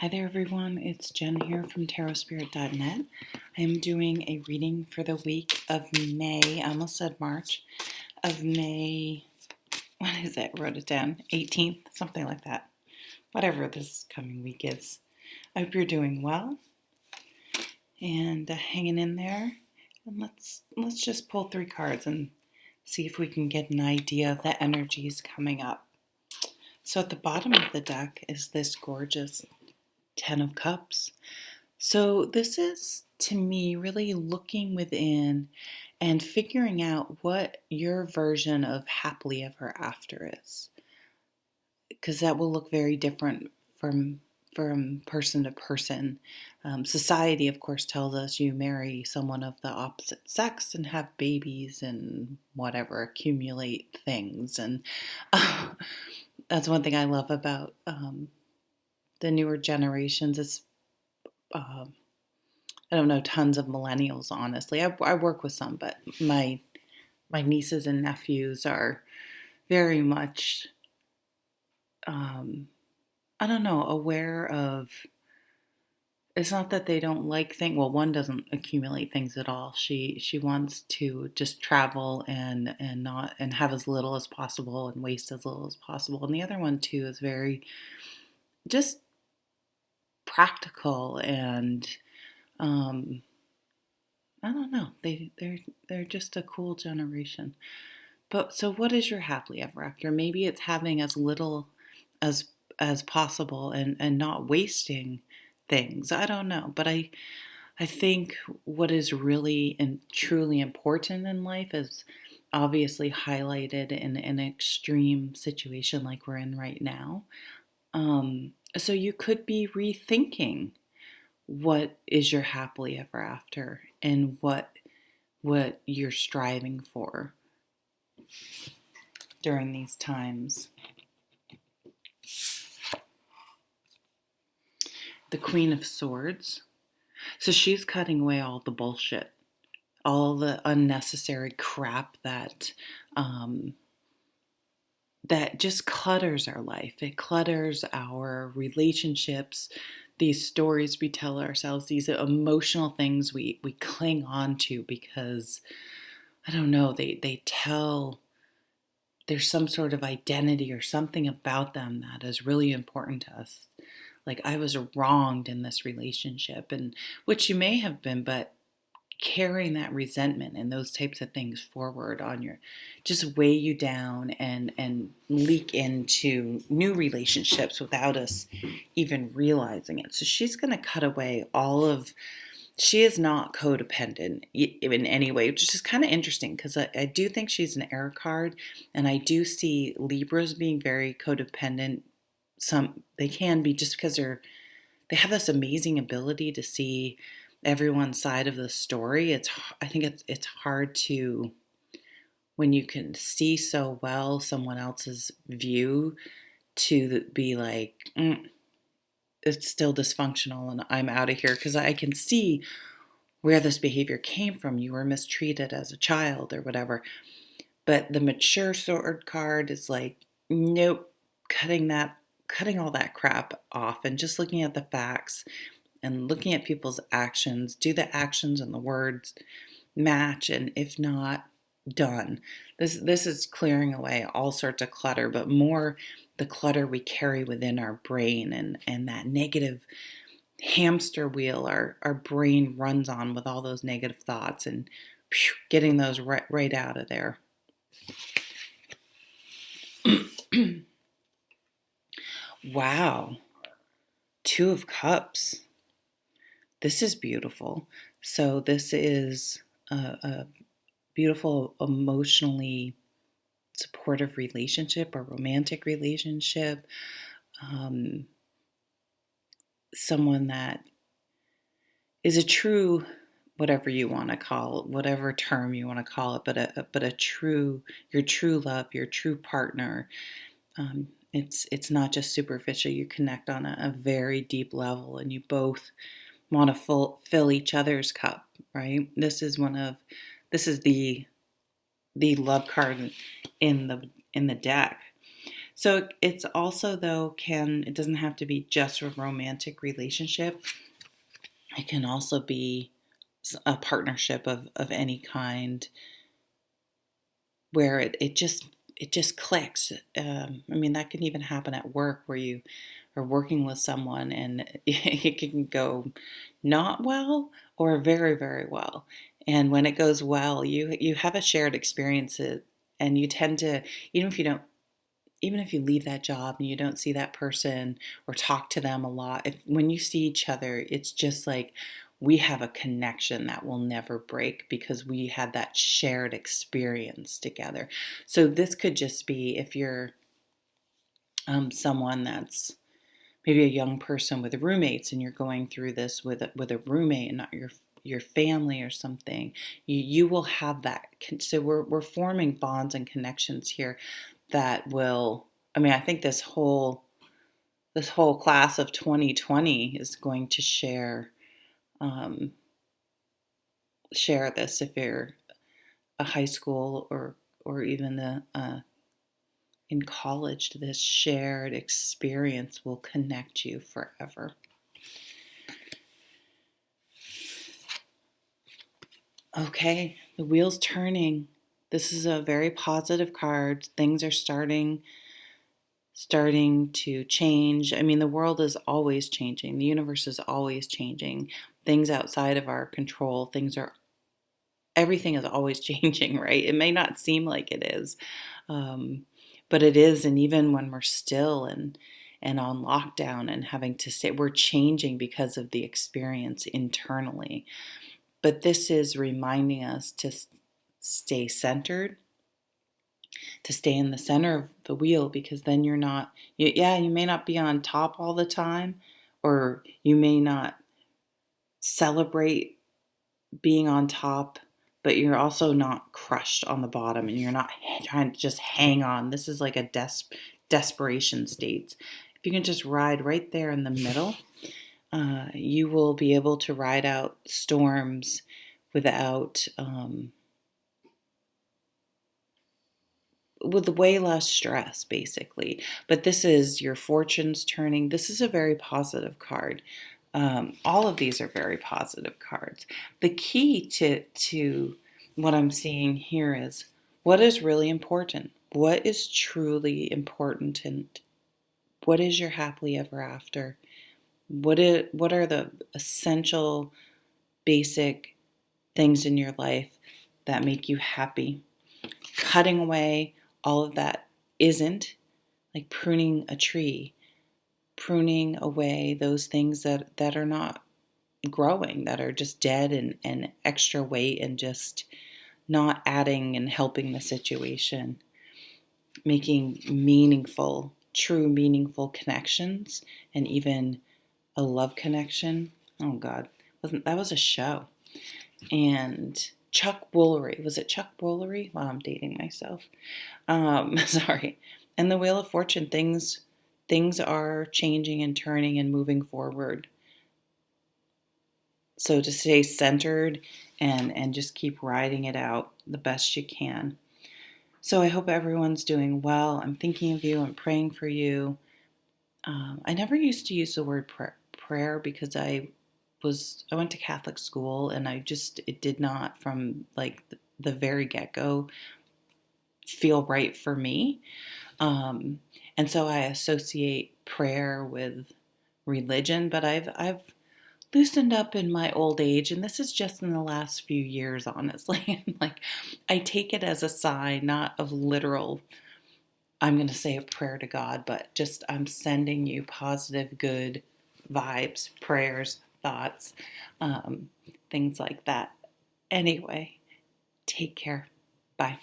Hi there, everyone. It's Jen here from tarotspirit.net. I am doing a reading for the week of May. I almost said March. Of May, what is it? Wrote it down. 18th, something like that. Whatever this coming week is. I hope you're doing well and hanging in there. And let's just pull 3 cards and see if we can get an idea of the energies coming up. So at the bottom of the deck is this gorgeous 10 of Cups. So this is, to me, really looking within and figuring out what your version of happily ever after is, because that will look very different from person to person. Society, of course, tells us you marry someone of the opposite sex and have babies and whatever, accumulate things. And that's one thing I love about the newer generations is I don't know tons of millennials, honestly. I work with some, but my nieces and nephews are very much, I don't know, aware of. It's not that they don't like things. Well, one doesn't accumulate things at all. She wants to just travel and not and have as little as possible and waste as little as possible. And the other one too is very just practical and I don't know. They're just a cool generation. But so what is your happily ever after? Maybe it's having as little as as possible and not wasting things. I don't know. But I think what is really and truly important in life is obviously highlighted in an extreme situation like we're in right now. So you could be rethinking what is your happily ever after and what you're striving for during these times. The Queen of Swords. So she's cutting away all the bullshit, all the unnecessary crap that just clutters our life. It clutters our relationships, these stories we tell ourselves, these emotional things we cling on to because, I don't know, they tell there's some sort of identity or something about them that is really important to us. Like, I was wronged in this relationship, and which you may have been, but carrying that resentment and those types of things forward on your just weigh you down and leak into new relationships without us even realizing it. So she's going to cut away all of she is not codependent in any way, which is just kind of interesting because I do think she's an air card, and I do see Libras being very codependent. Some they can be just because they have this amazing ability to see everyone's side of the story. I think it's hard to when you can see so well someone else's view to be like it's still dysfunctional and I'm out of here because I can see where this behavior came from. You were mistreated as a child or whatever. But the mature sword card is like, nope, cutting all that crap off and just looking at the facts and looking at people's actions. Do the actions and the words match? And if not, done. This is clearing away all sorts of clutter, but more the clutter we carry within our brain and that negative hamster wheel our brain runs on with all those negative thoughts and getting those right out of there. Wow. 2 of Cups. This is beautiful. So this is a beautiful, emotionally supportive relationship or romantic relationship. Someone that is a true, whatever you want to call it, whatever term you want to call it, but a true, your true love, your true partner. It's not just superficial. You connect on a very deep level, and you both want to fill each other's cup, right? This is the love card in the deck. So it's also, though, it doesn't have to be just a romantic relationship. It can also be a partnership of any kind where it just clicks. I mean, that can even happen at work where you are working with someone and it can go not well or very, very well. And when it goes well, you have a shared experience, and you tend to, even if you don't even if you leave that job and you don't see that person or talk to them a lot, when you see each other, it's just like we have a connection that will never break because we had that shared experience together. So this could just be if you're someone that's maybe a young person with roommates and you're going through this with a roommate and not your family or something. You will have that. So we're forming bonds and connections here that will, I mean, I think this whole class of 2020 is going to um, share this. If you're a high school or even in college, this shared experience will connect you forever. Okay, the wheel's turning. This is a very positive card. Things are starting to change. I mean, the world is always changing. The universe is always changing. Things outside of our control, everything is always changing, right? It may not seem like it is, but it is. And even when we're still and on lockdown and having to stay, we're changing because of the experience internally. But this is reminding us to stay centered, to stay in the center of the wheel, because then you may not be on top all the time, or you may not celebrate being on top, but you're also not crushed on the bottom and you're not trying to just hang on. This is like a desperation state. If you can just ride right there in the middle, you will be able to ride out storms without with way less stress, basically. But this is your fortunes turning. This is a very positive card. All of these are very positive cards. The key to what I'm seeing here is what is really important. What is truly important, and what is your happily ever after? What are the essential, basic things in your life that make you happy? Cutting away all of that isn't, like pruning a tree, pruning away those things that are not growing, that are just dead and extra weight and just not adding and helping the situation. Making true meaningful connections, and even a love connection. Oh God, that was a show. And Chuck Woolery, was it Chuck Woolery? Wow, I'm dating myself. Sorry. And the Wheel of Fortune, things are changing and turning and moving forward. So to stay centered and just keep riding it out the best you can. So I hope everyone's doing well. I'm thinking of you. I'm praying for you. I never used to use the word prayer because I went to Catholic school, and it did not, from like the very get-go, feel right for me. And so I associate prayer with religion, but I've loosened up in my old age, and this is just in the last few years, honestly. Like, I take it as a sign, not of literal, I'm going to say a prayer to God, but just I'm sending you positive, good vibes, prayers, thoughts, things like that. Anyway, take care. Bye.